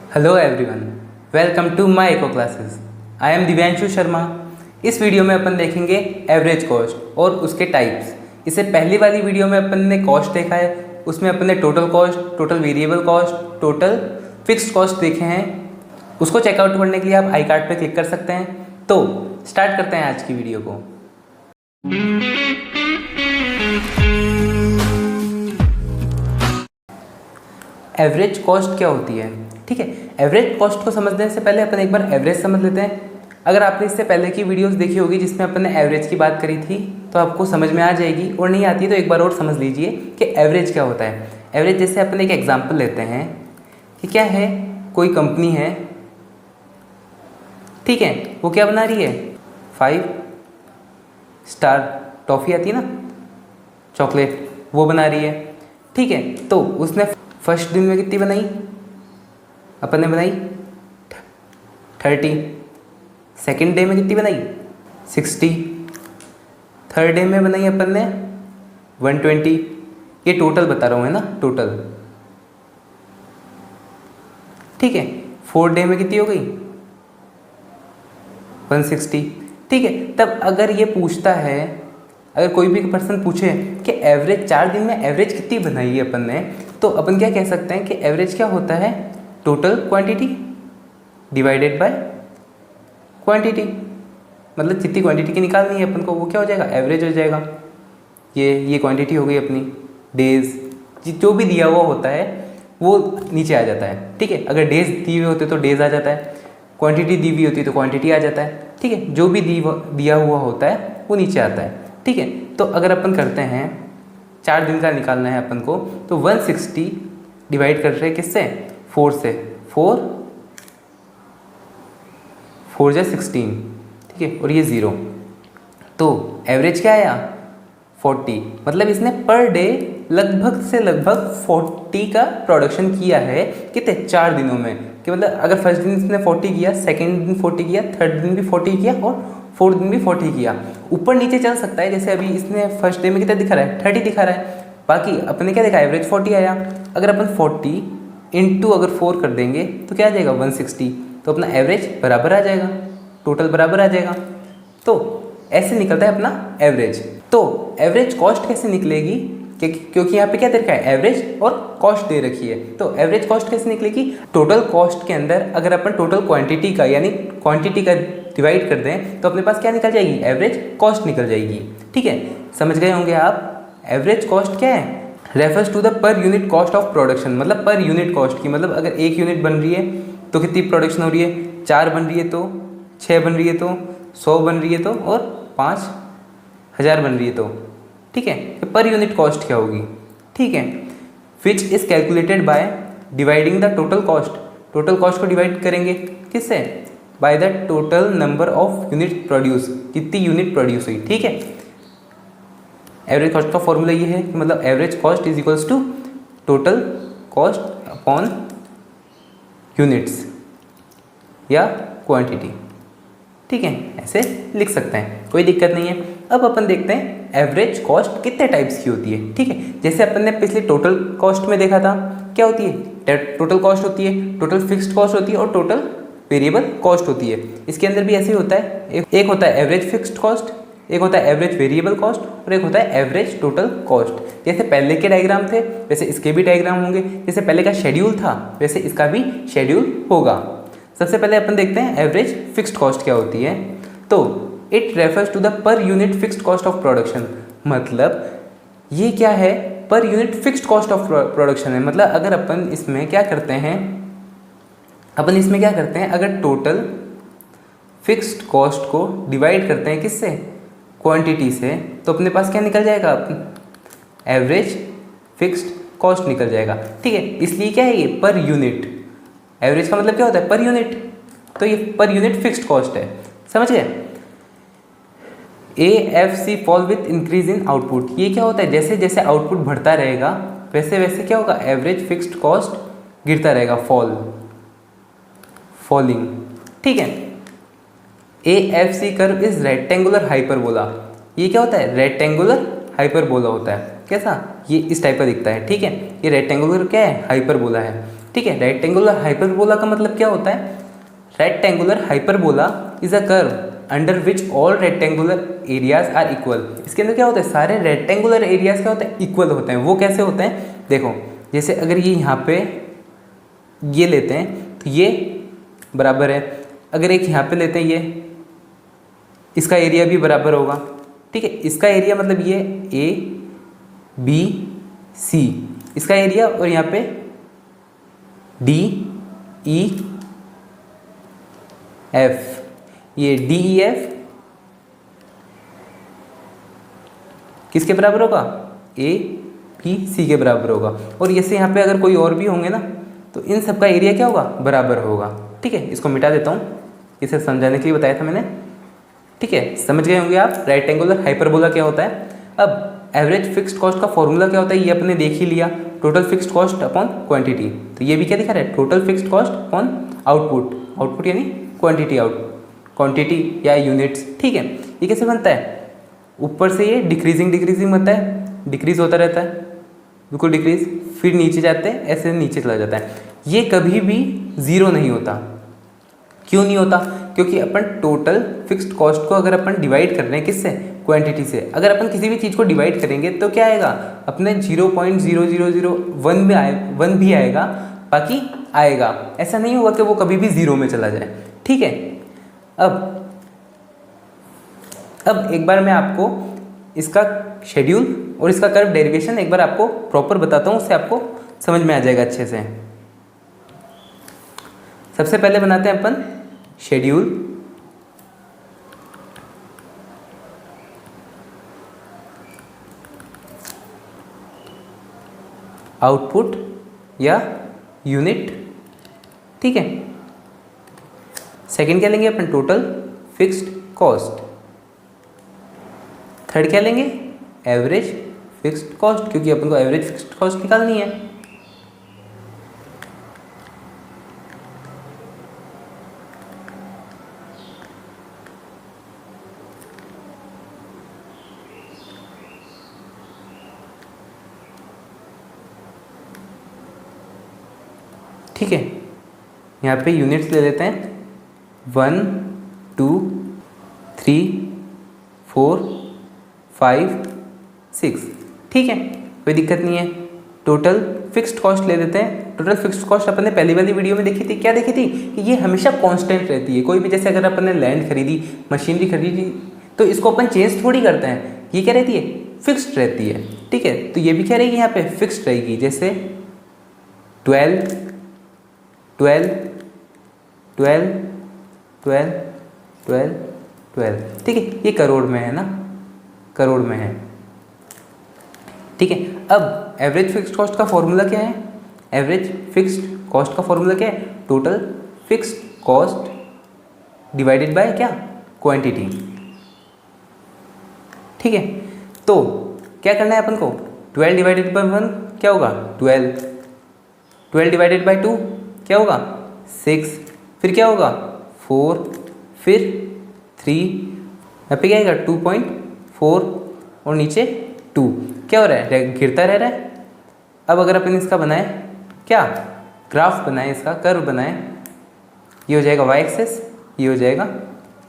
Hello everyone, welcome to my eco classes. I am Divyanshu Sharma. इस video में अपन देखेंगे average cost और उसके टाइप्स। इससे पहली वाली वीडियो में अपन ने कॉस्ट देखा है, उसमें अपन ने total cost, total variable cost, total fixed cost देखे हैं। उसको चेकआउट करने के लिए आप आई कार्ड पर क्लिक कर सकते हैं। तो स्टार्ट करते हैं आज की वीडियो को। एवरेज कॉस्ट क्या होती है? ठीक है, एवरेज कॉस्ट को समझने से पहले अपन एक बार एवरेज समझ लेते हैं। अगर आपने इससे पहले की वीडियोस देखी होगी जिसमें अपन ने एवरेज की बात करी थी तो आपको समझ में आ जाएगी, और नहीं आती तो एक बार और समझ लीजिए कि एवरेज क्या होता है। एवरेज जैसे अपन एक एग्जाम्पल लेते हैं कि क्या है, कोई कंपनी है, ठीक है, वो क्या बना रही है, 5 स्टार टॉफ़ी आती है ना, चॉकलेट, वो बना रही है। ठीक है, तो उसने फर्स्ट दिन में कितनी बनाई, अपन ने बनाई 30। सेकेंड डे में कितनी बनाई 60। थर्ड डे में बनाई अपन ने 120। ये टोटल बता रहा हूँ, है ना, टोटल। ठीक है, फोर्थ डे में कितनी हो गई 160। ठीक है, तब अगर ये पूछता है, अगर कोई भी पर्सन पूछे कि एवरेज 4 दिन में एवरेज कितनी बनाई है अपन ने, तो अपन क्या कह सकते हैं कि एवरेज क्या होता है, total quantity divided by quantity. मतलब जितनी क्वांटिटी की निकालनी है अपन को वो क्या हो जाएगा, एवरेज हो जाएगा। ये क्वांटिटी हो गई अपनी, डेज जो भी दिया हुआ होता है वो नीचे आ जाता है। ठीक है, अगर डेज दिए हुए होते तो डेज आ जाता है, क्वांटिटी दी हुई होती तो क्वांटिटी आ जाता है। ठीक है, जो भी दिया हुआ होता है वो नीचे आता है। ठीक है, तो अगर अपन करते हैं 4 दिन का निकालना है अपन को, तो 160 डिवाइड कर रहे हैं किससे, 4 से। 4 जा 16। ठीक है, और ये 0, तो एवरेज क्या आया 40। मतलब इसने पर डे लगभग से लगभग 40 का प्रोडक्शन किया है। कितने, 4 दिनों में। कि मतलब अगर फर्स्ट दिन इसने 40 किया, सेकेंड दिन 40 किया, थर्ड दिन भी 40 किया और फोर्थ दिन भी 40 किया। ऊपर नीचे चल सकता है, जैसे अभी इसने फर्स्ट डे में कितना दिखा रहा है, 30 दिखा रहा है। बाकी अपने क्या देखा, एवरेज 40 आया। अगर अपन 40 इंटू अगर 4 कर देंगे तो क्या आ जाएगा 160। तो अपना एवरेज बराबर आ जाएगा, टोटल बराबर आ जाएगा। तो ऐसे निकलता है अपना एवरेज। तो एवरेज कॉस्ट कैसे निकलेगी, क्योंकि यहाँ पे क्या दे रखा है, एवरेज और कॉस्ट दे रखी है। तो एवरेज कॉस्ट कैसे निकलेगी, टोटल कॉस्ट के अंदर अगर अपन टोटल क्वांटिटी का यानी क्वांटिटी का डिवाइड कर दें तो अपने पास क्या निकल जाएगी, एवरेज कॉस्ट निकल जाएगी। ठीक है, समझ गए होंगे आप। एवरेज कॉस्ट क्या है, refers to the per unit cost of production. मतलब पर यूनिट कॉस्ट की, मतलब अगर 1 यूनिट बन रही है तो कितनी प्रोडक्शन हो रही है, 4 बन रही है तो, 6 बन रही है तो, 100 बन रही है तो, और 5000 बन रही है तो। ठीक है, तो पर यूनिट कॉस्ट क्या होगी। ठीक है, which is calculated by dividing the total cost. Total cost को डिवाइड करेंगे किससे, bye the total number of unit produce, कितनी यूनिट प्रोड्यूस हुई। ठीक है, एवरेज कॉस्ट का फॉर्मूला ये है कि मतलब average cost is equals to total cost upon units या क्वांटिटी। ठीक है, ऐसे लिख सकते हैं, कोई दिक्कत नहीं है। अब अपन देखते हैं एवरेज कॉस्ट कितने टाइप्स की होती है। ठीक है, जैसे अपन ने पिछले टोटल कॉस्ट में देखा था, क्या होती है, टोटल कॉस्ट होती है, टोटल फिक्स्ड कॉस्ट होती है और टोटल वेरिएबल कॉस्ट होती है। इसके अंदर भी ऐसे ही होता है, एक होता है एवरेज फिक्स्ड कॉस्ट, एक होता है एवरेज वेरिएबल कॉस्ट और एक होता है एवरेज टोटल कॉस्ट। जैसे पहले के डायग्राम थे वैसे इसके भी डायग्राम होंगे, जैसे पहले का शेड्यूल था वैसे इसका भी शेड्यूल होगा। सबसे पहले अपन देखते हैं एवरेज फिक्स्ड कॉस्ट क्या होती है। तो it refers to the per unit fixed cost of production. मतलब ये क्या है, per unit fixed cost of production है। मतलब अगर अपन इसमें क्या करते हैं, अगर टोटल फिक्स्ड कॉस्ट को डिवाइड करते हैं किससे, क्वांटिटी से, तो अपने पास क्या निकल जाएगा, एवरेज फिक्स्ड कॉस्ट निकल जाएगा। ठीक है, इसलिए क्या है ये पर यूनिट, एवरेज का मतलब क्या होता है, पर यूनिट। तो ये पर यूनिट फिक्स्ड कॉस्ट है, समझ गए। AFC fall with increase in output. ये क्या होता है, जैसे जैसे आउटपुट बढ़ता रहेगा वैसे वैसे क्या होगा, एवरेज फिक्स्ड कॉस्ट गिरता रहेगा, फॉलिंग। ठीक है, AFC curve is rectangular hyperbola. ये क्या होता है, रेक्टेंगुलर हाइपरबोला होता है। कैसा, ये इस टाइप का दिखता है। ठीक है, ये रेक्टेंगुलर क्या है, हाइपरबोला है। ठीक है। रेक्टेंगुलर हाइपरबोला का मतलब क्या होता है? Rectangular hyperbola is a curve under which all rectangular areas are equal. इसके अंदर क्या होता है? सारे रेक्टेंगुलर एरियाज क्या होते हैं? इक्वल होते हैं। वो कैसे होते हैं? देखो, जैसे अगर ये यहाँ पे ये लेते हैं तो ये बराबर है, अगर एक यहाँ पे लेते हैं ये, इसका एरिया भी बराबर होगा, ठीक है। इसका एरिया मतलब ये ए बी सी, इसका एरिया, और यहाँ पे डी ई एफ, ये डी ई एफ किसके बराबर होगा? ए बी सी के बराबर होगा। और जैसे यहाँ पे अगर कोई और भी होंगे ना, तो इन सब का एरिया क्या होगा? बराबर होगा, ठीक है। इसको मिटा देता हूँ, इसे समझाने के लिए बताया था मैंने, ठीक है। समझ गए होंगे आप रेक्टेंगुलर हाइपरबोला क्या होता है। अब एवरेज फिक्स्ड कॉस्ट का फॉर्मूला क्या होता है? ये अपने देख ही लिया, total fixed cost upon quantity. तो ये भी क्या दिखा रहा है? Total fixed cost upon output, output यानी क्वांटिटी, क्वांटिटी या यूनिट्स, ठीक है। ये कैसे बनता है? ऊपर से ये डिक्रीजिंग डिक्रीजिंग बनता है, डिक्रीज होता रहता है, बिल्कुल डिक्रीज, फिर नीचे जाते हैं, ऐसे नीचे चला जाता है। ये कभी भी ज़ीरो नहीं होता। क्यों नहीं होता? क्योंकि अपन टोटल फिक्स्ड कॉस्ट को अगर अपन डिवाइड कर रहे हैं किससे? क्वांटिटी से। अगर अपन किसी भी चीज़ को डिवाइड करेंगे तो क्या आएगा? अपने 0.0001 में आए, 1 भी आएगा, बाकी आएगा। ऐसा नहीं होगा कि वो कभी भी ज़ीरो में चला जाए, ठीक है। अब एक बार मैं आपको इसका शेड्यूल और इसका कर्व डेरिवेशन एक बार आपको प्रॉपर बताता हूँ, उससे आपको समझ में आ जाएगा अच्छे से। सबसे पहले बनाते हैं अपन शेड्यूल। आउटपुट या यूनिट, ठीक है। सेकंड क्या लेंगे अपन? Total fixed cost. थर्ड क्या लेंगे? एवरेज फिक्स्ड कॉस्ट, क्योंकि अपन को एवरेज फिक्स्ड कॉस्ट निकालनी है। ठीक है, यहाँ पे यूनिट्स ले लेते हैं 1 2 3 4 5 6, ठीक है, कोई दिक्कत नहीं है। टोटल फिक्स्ड कॉस्ट ले लेते हैं। टोटल फिक्स्ड कॉस्ट अपन ने पहली वाली वीडियो में देखी थी, क्या देखी थी? कि ये हमेशा कांस्टेंट रहती है। कोई भी, जैसे अगर अपन ने लैंड खरीदी, मशीनरी खरीदी, तो इसको अपन चेंज थोड़ी करते हैं। ये क्या रहती है? फिक्स्ड रहती है, ठीक है। तो ये भी क्या रहेगी? यहाँ पे फिक्स्ड रहेगी। जैसे 12 12 12 12 12 12, ठीक है। ये करोड़ में है ना, करोड़ में है, ठीक है। अब एवरेज फिक्स्ड कॉस्ट का फॉर्मूला क्या है? एवरेज फिक्स्ड कॉस्ट का फॉर्मूला क्या है? Total fixed cost divided bye क्या? क्वांटिटी, ठीक है। तो क्या करना है अपन को? 12 डिवाइडेड बाय 1 क्या होगा? 12। 12 डिवाइडेड बाय 2 क्या होगा? 6। फिर क्या होगा? 4, फिर 3, यहाँ पे क्या आएगा? 2.4 और नीचे 2। क्या हो रहा है? गिरता रह रहा है। अब अगर अपन इसका बनाए क्या? ग्राफ बनाए, इसका कर्व बनाए, ये हो जाएगा y एक्सेस, ये हो जाएगा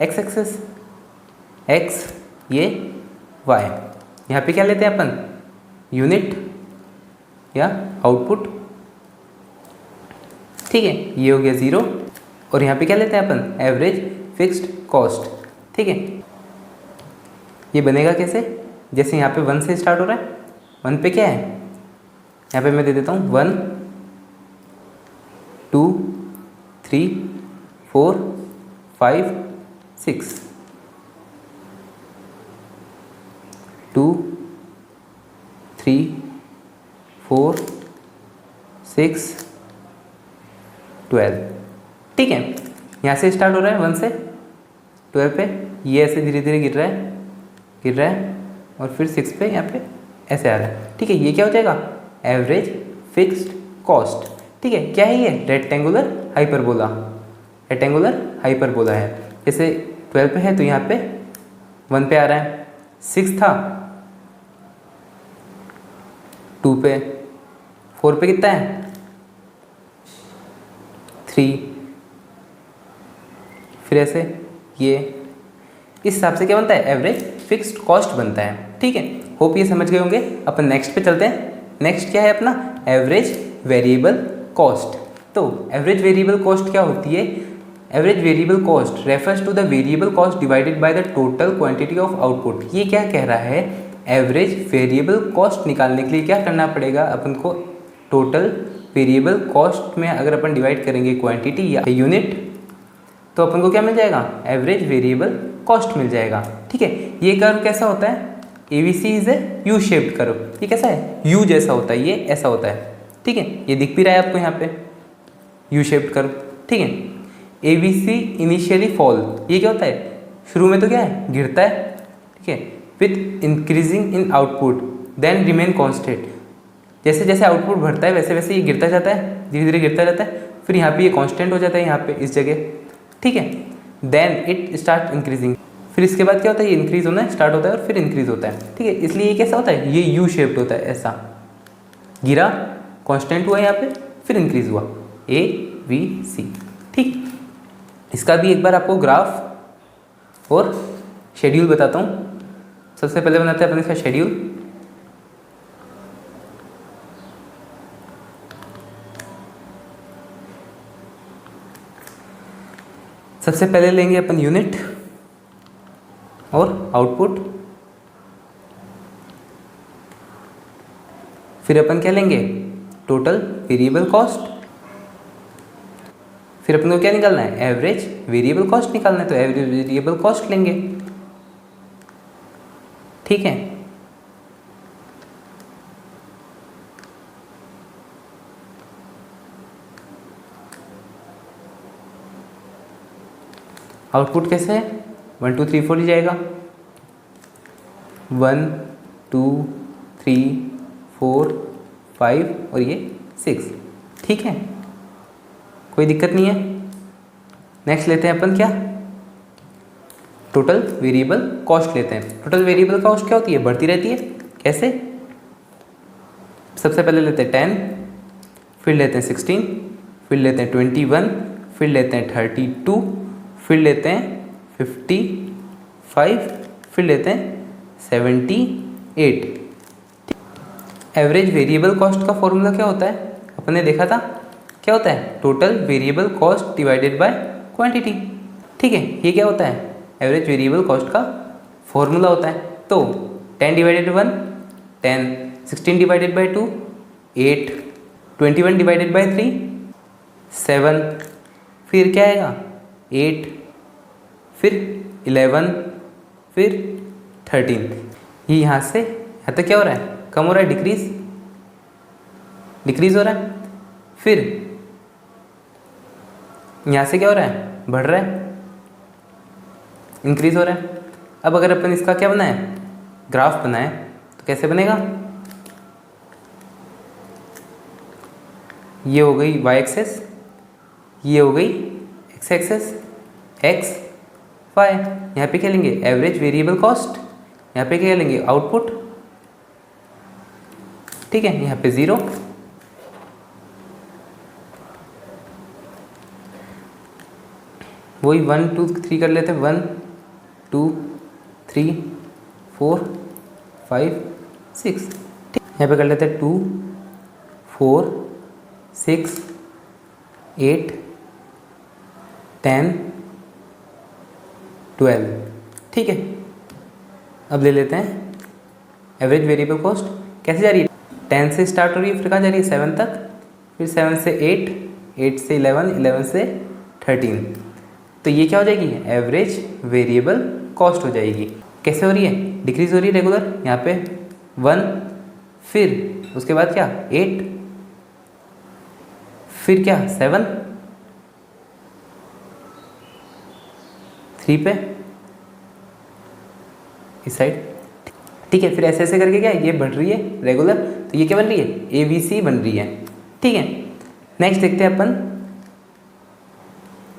x एक्सेस, x ये y। यहाँ पे क्या लेते हैं अपन? यूनिट या आउटपुट, ठीक है। ये हो गया 0। और यहाँ पे क्या लेते हैं अपन? एवरेज फिक्स्ड कॉस्ट, ठीक है। ये बनेगा कैसे? जैसे यहाँ पे 1 से स्टार्ट हो रहा है, 1 पे क्या है? यहाँ पे मैं दे देता हूँ 1 2 3 4 5 6, 2 3 4 6 12, ठीक है। यहाँ से स्टार्ट हो रहा है 1 से 12 पे, ये ऐसे धीरे धीरे गिर रहा है और फिर 6 पे यहाँ पे ऐसे आ रहा है, ठीक है। ये क्या हो जाएगा? एवरेज फिक्स्ड कॉस्ट, ठीक है। क्या है ये? रेक्टेंगुलर हाइपरबोला, रेक्टेंगुलर हाइपरबोला है। जैसे 12 पे है तो यहाँ पे 1 पे आ रहा है, 6 था 2 पे, 4 पे कितना है? 3, फिर ऐसे ये, इस हिसाब से क्या बनता है, एवरेज फिक्स्ड कॉस्ट बनता है। ठीक है, होप ये समझ गए होंगे। अपन नेक्स्ट पे चलते हैं। नेक्स्ट क्या है अपना, एवरेज वेरिएबल कॉस्ट। तो एवरेज वेरिएबल कॉस्ट क्या होती है, average variable cost refers to the variable cost divided by the total quantity of output. ये क्या कह रहा है, एवरेज वेरिएबल कॉस्ट निकालने के लिए क्या करना पड़ेगा अपन को, टोटल वेरिएबल कॉस्ट में अगर अपन डिवाइड करेंगे क्वांटिटी या यूनिट, तो अपन को क्या मिल जाएगा, एवरेज वेरिएबल कॉस्ट मिल जाएगा। ठीक है, ये कर्व कैसा होता है, ABC is a U shaped curve. ये कैसा है, यू जैसा होता है, ये ऐसा होता है। ठीक है, ये दिख भी रहा है आपको यहाँ पे, यू शेप्ड कर्व। ठीक है, ABC इनिशियली फॉल, ये क्या होता है, शुरू में तो क्या है, गिरता है। ठीक है, with increasing in output then remain constant. जैसे जैसे आउटपुट बढ़ता है वैसे वैसे ये गिरता जाता है, धीरे धीरे गिरता जाता है, फिर यहाँ पे ये कांस्टेंट हो जाता है, यहाँ पे इस जगह। ठीक है, देन इट स्टार्ट इंक्रीजिंग, फिर इसके बाद क्या होता है, ये इंक्रीज होना स्टार्ट होता है और फिर इंक्रीज होता है। ठीक है, इसलिए ये कैसा होता है, ये यू शेप्ड होता है, ऐसा गिरा, कांस्टेंट हुआ यहाँ पे, फिर इंक्रीज हुआ, ABC। ठीक, इसका भी एक बार आपको ग्राफ और शेड्यूल बताता हूँ। सबसे पहले बनाते हैं अपन इसका शेड्यूल। सबसे पहले लेंगे अपन यूनिट और आउटपुट, फिर अपन क्या लेंगे, टोटल वेरिएबल कॉस्ट, फिर अपन को क्या निकालना है, एवरेज वेरिएबल कॉस्ट निकालना है, तो एवरेज वेरिएबल कॉस्ट लेंगे। ठीक है, आउटपुट कैसे है, 1 2 3 4 ही जाएगा, 1 2 3 4 5 और ये 6। ठीक है, कोई दिक्कत नहीं है। नेक्स्ट लेते हैं अपन क्या, टोटल वेरिएबल कॉस्ट लेते हैं। टोटल वेरिएबल कॉस्ट क्या होती है, बढ़ती रहती है। कैसे, सबसे पहले लेते हैं 10, फिर लेते हैं 16, फिर लेते हैं 21, फिर लेते हैं 32, फिर लेते हैं 55, फिर लेते हैं 78। एवरेज वेरिएबल कॉस्ट का फॉर्मूला क्या होता है, अपन ने देखा था, क्या होता है, total variable cost divided by quantity. ठीक है, ये क्या होता है, एवरेज वेरिएबल कॉस्ट का फॉर्मूला होता है। तो 10 divided 1 10, 16 divided by 2 8, 21 divided by 3 7, फिर क्या आएगा 8, फिर 11, फिर 13। ये यहाँ से यहाँ तक क्या हो रहा है, कम हो रहा है, डिक्रीज हो रहा है। फिर यहाँ से क्या हो रहा है, बढ़ रहा है, इंक्रीज हो रहा है। अब अगर अपन इसका क्या बनाए, ग्राफ बनाए, तो कैसे बनेगा, ये हो गई y एक्सेस, ये हो गई x एक्सेस, x y। यहाँ पे क्या लेंगे, एवरेज वेरिएबल कॉस्ट, यहाँ पे क्या लेंगे, आउटपुट। ठीक है, यहाँ पे 0, वही 1 2 3 कर लेते हैं, 1 2 3 4 5 6। ठीक, यहाँ पे कर लेते हैं 2 4 6 8 10 12। ठीक है, अब ले लेते हैं एवरेज वेरिएबल कॉस्ट, कैसे जा रही है, 10 से स्टार्ट हो रही है, फिर कहाँ जा रही है, 7 तक, फिर 7 से 8, 8 से 11, 11 से 13। तो ये क्या हो जाएगी, एवरेज वेरिएबल कॉस्ट हो जाएगी। कैसे हो रही है, डिक्रीज हो रही है रेगुलर, यहाँ पे 1, फिर उसके बाद क्या 8, फिर क्या 7, 3 पे इस साइड। ठीक है, फिर ऐसे ऐसे करके क्या ये बढ़ रही है रेगुलर, तो ये क्या बन रही है, ABC बन रही है। ठीक है, नेक्स्ट देखते हैं अपन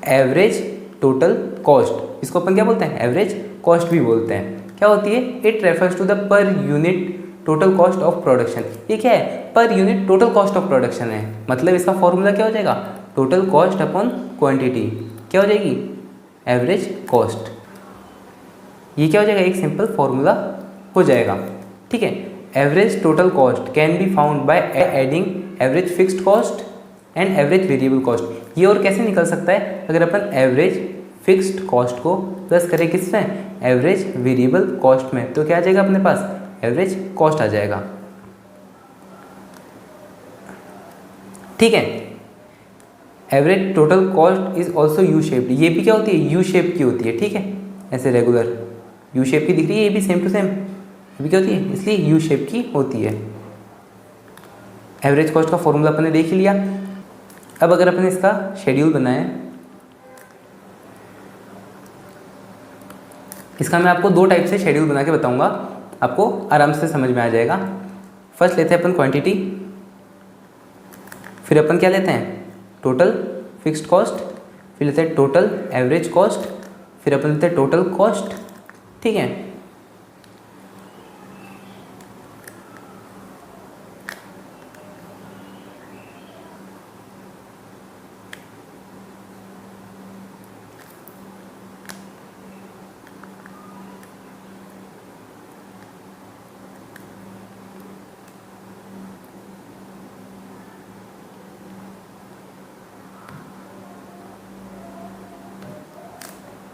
एवरेज टोटल कॉस्ट। इसको अपन क्या बोलते हैं, एवरेज कॉस्ट भी बोलते हैं। क्या होती है, it refers to the per unit total cost of production. ये क्या है, per unit total cost of production है। मतलब इसका फॉर्मूला क्या हो जाएगा, टोटल कॉस्ट अपॉन क्वांटिटी क्या हो जाएगी, एवरेज कॉस्ट। ये क्या हो जाएगा, एक सिंपल फॉर्मूला हो जाएगा। ठीक है, average total cost can be found by adding average fixed cost and average variable cost. ये और कैसे निकल सकता है, अगर अपन एवरेज फिक्स्ड कॉस्ट को प्लस करें किसमें, एवरेज वेरिएबल कॉस्ट में, तो क्या आ जाएगा अपने पास, एवरेज कॉस्ट आ जाएगा। ठीक है, average total cost is also you shaped. ये भी क्या होती है, यू शेप की होती है। ठीक है, ऐसे रेगुलर यू शेप की दिख रही है, ये भी सेम टू सेम, ये भी क्या होती है, इसलिए यू शेप की होती है। एवरेज कॉस्ट का फॉर्मूला अपन ने देख ही लिया। अब अगर अपन इसका शेड्यूल बनाएं, इसका मैं आपको दो टाइप से शेड्यूल बना के बताऊंगा, आपको आराम से समझ में आ जाएगा। फर्स्ट लेते हैं अपन क्वांटिटी, फिर अपन क्या लेते हैं, टोटल फिक्स्ड कॉस्ट, फिर लेते हैं टोटल एवरेज कॉस्ट, फिर अपन लेते हैं टोटल कॉस्ट। ठीक है,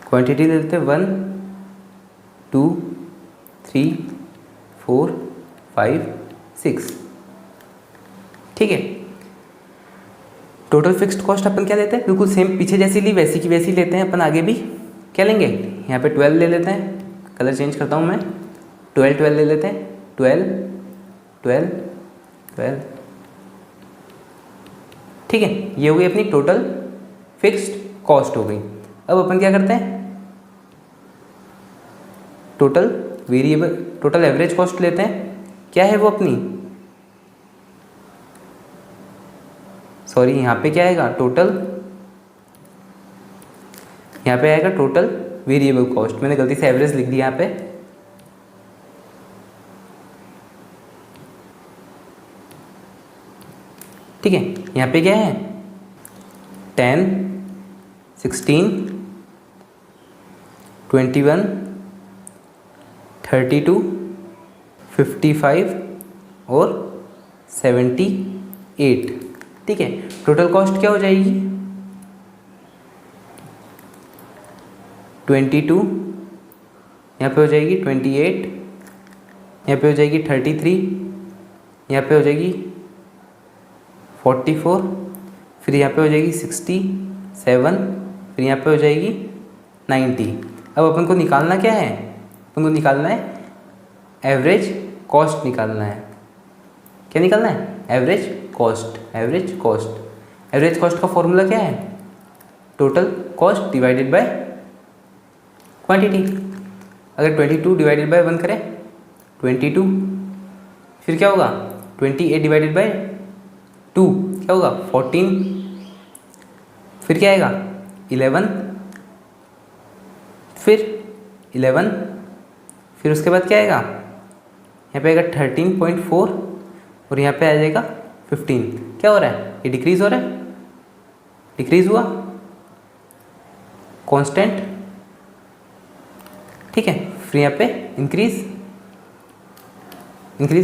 क्वांटिटी ले लेते हैं 1 2 3 4 5 6। ठीक है, टोटल फिक्स्ड कॉस्ट अपन क्या लेते हैं, बिल्कुल सेम पीछे जैसी ली वैसी की वैसी लेते हैं अपन। आगे भी क्या लेंगे, यहाँ पे 12 ले लेते हैं, कलर चेंज करता हूँ मैं, 12 ले लेते हैं, 12 12 12। ठीक है, ये हो गई अपनी टोटल फिक्स्ड कॉस्ट हो गई। अब अपन क्या करते हैं, total variable total average cost लेते हैं। क्या है वो अपनी, सॉरी यहाँ पे क्या आएगा, टोटल, यहाँ पे आएगा टोटल वेरिएबल कॉस्ट। मैंने गलती से एवरेज लिख दिया यहाँ पे। ठीक है, यहाँ पे क्या है, 10 16 21 32 55 और 78। ठीक है, टोटल कॉस्ट क्या हो जाएगी, 22, यहाँ पे हो जाएगी 28, यहाँ पे हो जाएगी 33, यहाँ पे हो जाएगी 44, फिर यहाँ पे हो जाएगी 67, फिर यहाँ पे हो जाएगी 90। अब अपन को निकालना क्या है, अपन को निकालना है एवरेज कॉस्ट निकालना है। क्या निकालना है, average cost. Average cost, average cost का फॉर्मूला क्या है, total cost divided by quantity. अगर 22 डिवाइडेड बाय 1 करें 22, फिर क्या होगा 28 डिवाइडेड बाय 2 क्या होगा 14, फिर क्या आएगा 11, फिर 11, फिर उसके बाद क्या आएगा, यहाँ पे आएगा 13.4 और यहाँ पे आ जाएगा 15। क्या हो रहा है, ये डिक्रीज हो रहा है, डिक्रीज हुआ कांस्टेंट। ठीक है, फिर यहाँ पे इंक्रीज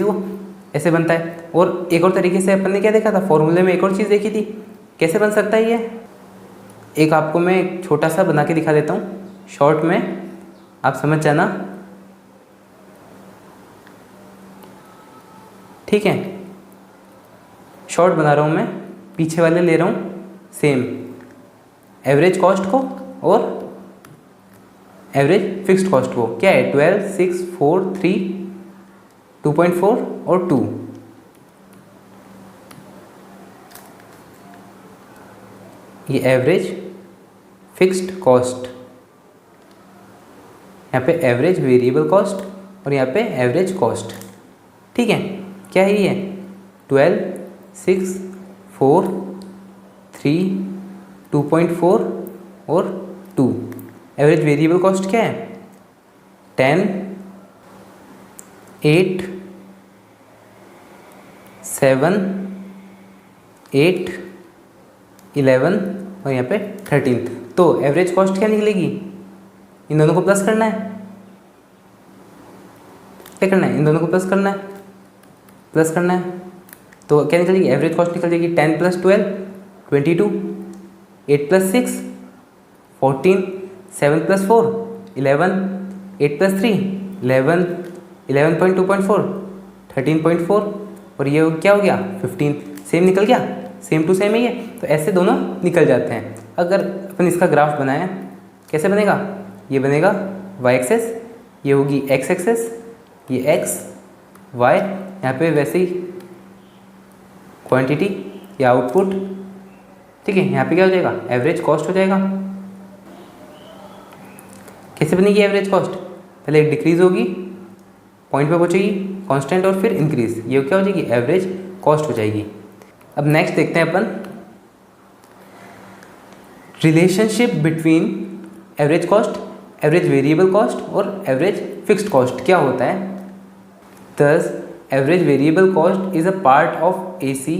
हुआ, ऐसे बनता है। और एक और तरीके से अपन ने क्या देखा था, फॉर्मूले में एक और चीज़ देखी थी, कैसे बन सकता है ये, एक आपको मैं एक छोटा सा बना के दिखा देता हूँ शॉर्ट में, आप समझ जाना। ठीक है, शॉर्ट बना रहा हूँ मैं, पीछे वाले ले रहा हूँ सेम एवरेज कॉस्ट को और एवरेज फिक्स्ड कॉस्ट को। क्या है 12 6 4 3 2.4 और 2। ये एवरेज फिक्स्ड कॉस्ट, यहाँ पे एवरेज वेरिएबल कॉस्ट और यहाँ पे एवरेज कॉस्ट। ठीक है, क्या है ये 12 6 4 3 2.4 और 2। एवरेज वेरिएबल कॉस्ट क्या है 10 8 7 8 11 और यहाँ पे 13। तो एवरेज कॉस्ट क्या निकलेगी, इन दोनों को प्लस करना है, क्या करना है, इन दोनों को प्लस करना है, प्लस करना है। तो क्या निकलेगी, एवरेज कॉस्ट निकल जाएगी 10 + 12 22, 8 + 6 14, 7 + 4 11, 8 + 3 11, 11.2.4 13.4 और ये क्या हो गया 15। सेम निकल गया, सेम टू सेम ही है। तो ऐसे दोनों निकल जाते हैं। अगर अपन इसका ग्राफ बनाएं, कैसे बनेगा, ये बनेगा y एक्सेस, ये होगी x एक्सेस, ये x y, यहाँ पे वैसे ही क्वांटिटी या आउटपुट, ठीक है। यहाँ पे क्या हो जाएगा, एवरेज कॉस्ट हो जाएगा। कैसे बनेगी एवरेज कॉस्ट, पहले एक डिक्रीज होगी, पॉइंट पे पहुँचेगी कांस्टेंट और फिर इंक्रीज, ये क्या हो जाएगी, एवरेज कॉस्ट हो जाएगी। अब नेक्स्ट देखते हैं अपन relationship between average cost, average variable cost और एवरेज फिक्स्ड कॉस्ट क्या होता है। Thus average variable cost is a part of AC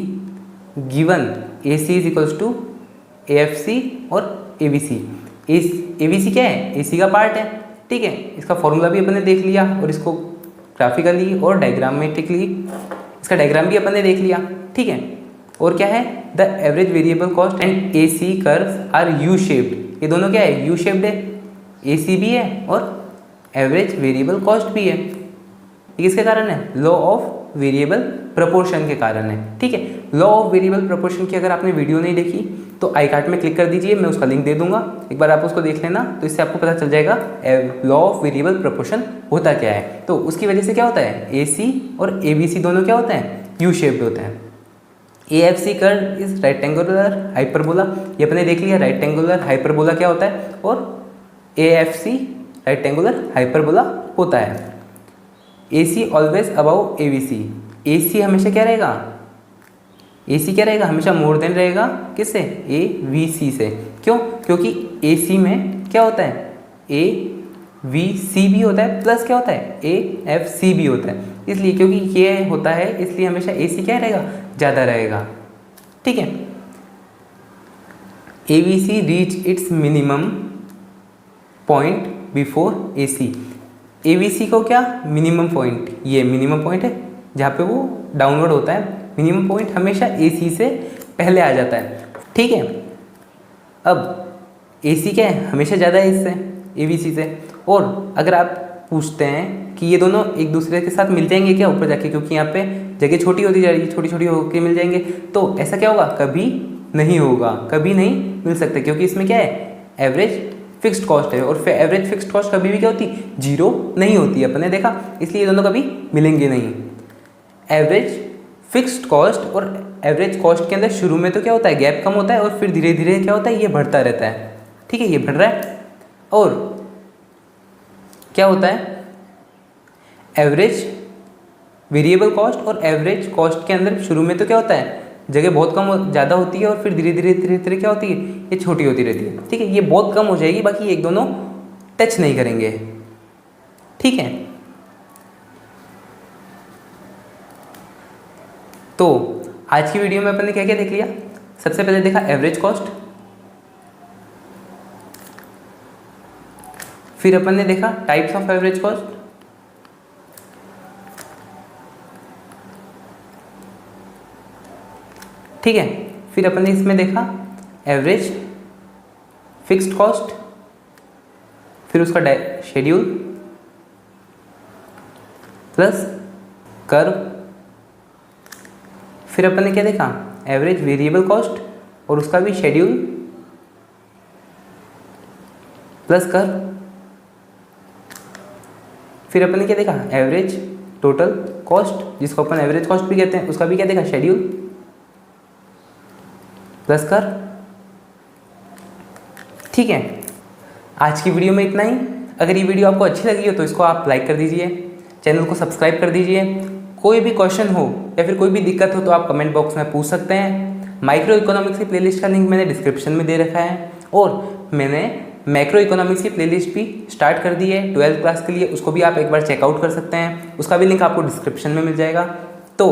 given AC is equals to AFC और ABC। ABC क्या है, AC का पार्ट है, ठीक है। इसका फॉर्मूला भी अपन ने देख लिया और इसको ग्राफिकली और डायग्रामेटिकली इसका डायग्राम भी अपन ने देख लिया, ठीक है। और क्या है, the average variable cost and AC curves are U shaped. ये दोनों क्या है, यू शेप्ड है, AC भी है और एवरेज वेरिएबल कॉस्ट भी है। ये किसके कारण है, लॉ ऑफ वेरिएबल प्रपोर्शन के कारण है, ठीक है। लॉ ऑफ वेरिएबल प्रपोर्शन की अगर आपने वीडियो नहीं देखी तो आई कार्ड में क्लिक कर दीजिए, मैं उसका लिंक दे दूंगा, एक बार आप उसको देख लेना, तो इससे आपको पता चल जाएगा लॉ ऑफ वेरिएबल प्रपोर्शन होता क्या है। तो उसकी वजह से क्या होता है, AC और ABC दोनों क्या होते हैं, यू शेप्ड होते हैं। AFC curve is rectangular hyperbola, ये अपने देख लिया, रेक्टेंगुलर हाइपरबोला क्या होता है, और AFC रेक्टेंगुलर हाइपरबोला होता है। AC always above ABC, AC हमेशा क्या रहेगा, AC क्या रहेगा, हमेशा मोर देन रहेगा किससे, AVC से। क्यों, क्योंकि AC में क्या होता है, AVC भी होता है प्लस क्या होता है, AFC भी होता है। इसलिए क्योंकि ये होता है इसलिए हमेशा AC क्या रहेगा, ज़्यादा रहेगा, ठीक है। AVC reach its minimum point before AC। ABC को क्या, मिनिमम पॉइंट, ये मिनिमम पॉइंट है जहाँ पे वो डाउनवर्ड होता है, मिनिमम पॉइंट हमेशा AC से पहले आ जाता है, ठीक है। अब AC क्या है, हमेशा ज़्यादा है इससे, AVC से। और अगर आप पूछते हैं कि ये दोनों एक दूसरे के साथ मिल जाएंगे क्या ऊपर जाके, क्योंकि यहाँ पे जगह छोटी होती जा रही है, छोटी छोटी होकर मिल जाएंगे, तो ऐसा क्या होगा, कभी नहीं होगा, कभी नहीं मिल सकते, क्योंकि इसमें क्या है, एवरेज फिक्स्ड कॉस्ट है, और फिर एवरेज फिक्स्ड कॉस्ट कभी भी क्या होती, जीरो नहीं होती, अपन ने देखा, इसलिए ये दोनों कभी मिलेंगे नहीं। एवरेज फिक्स्ड कॉस्ट और एवरेज कॉस्ट के अंदर शुरू में तो क्या होता है, गैप कम होता है, और फिर धीरे धीरे क्या होता है, ये बढ़ता रहता है, ठीक है, ये बढ़ रहा है। और क्या होता है, एवरेज वेरिएबल कॉस्ट और एवरेज कॉस्ट के अंदर शुरू में तो क्या होता है, जगह बहुत कम ज़्यादा होती है, और फिर धीरे धीरे क्या होती है, ये छोटी होती रहती है, ठीक है। ये बहुत कम हो जाएगी, बाकी एक दोनों टच नहीं करेंगे, ठीक है। तो आज की वीडियो में अपन ने क्या क्या देख लिया, सबसे पहले देखा एवरेज कॉस्ट, फिर अपन ने देखा टाइप्स ऑफ एवरेज कॉस्ट, ठीक है। फिर अपन ने इसमें देखा एवरेज फिक्स्ड कॉस्ट, फिर उसका शेड्यूल प्लस कर्व, फिर अपन ने क्या देखा, एवरेज वेरिएबल कॉस्ट और उसका भी शेड्यूल प्लस कर्व, फिर अपन ने क्या देखा, एवरेज टोटल कॉस्ट जिसको अपन एवरेज कॉस्ट भी कहते हैं, उसका भी क्या देखा, शेड्यूल प्लस कर, ठीक है। आज की वीडियो में इतना ही। अगर ये वीडियो आपको अच्छी लगी हो तो इसको आप लाइक कर दीजिए, चैनल को सब्सक्राइब कर दीजिए। कोई भी क्वेश्चन हो या फिर कोई भी दिक्कत हो तो आप कमेंट बॉक्स में पूछ सकते हैं। माइक्रो इकोनॉमिक्स की प्लेलिस्ट का लिंक मैंने डिस्क्रिप्शन में दे रखा है, और मैंने मैक्रो इकोनॉमिक्स की प्लेलिस्ट भी स्टार्ट कर दी है 12th क्लास के लिए, उसको भी आप एक बार चेकआउट कर सकते हैं, उसका भी लिंक आपको डिस्क्रिप्शन में मिल जाएगा। तो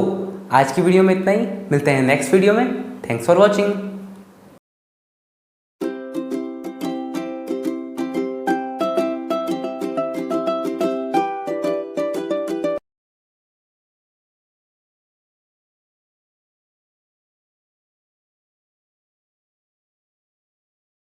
आज की वीडियो में इतना ही, मिलते हैं नेक्स्ट वीडियो में। Thanks for watching.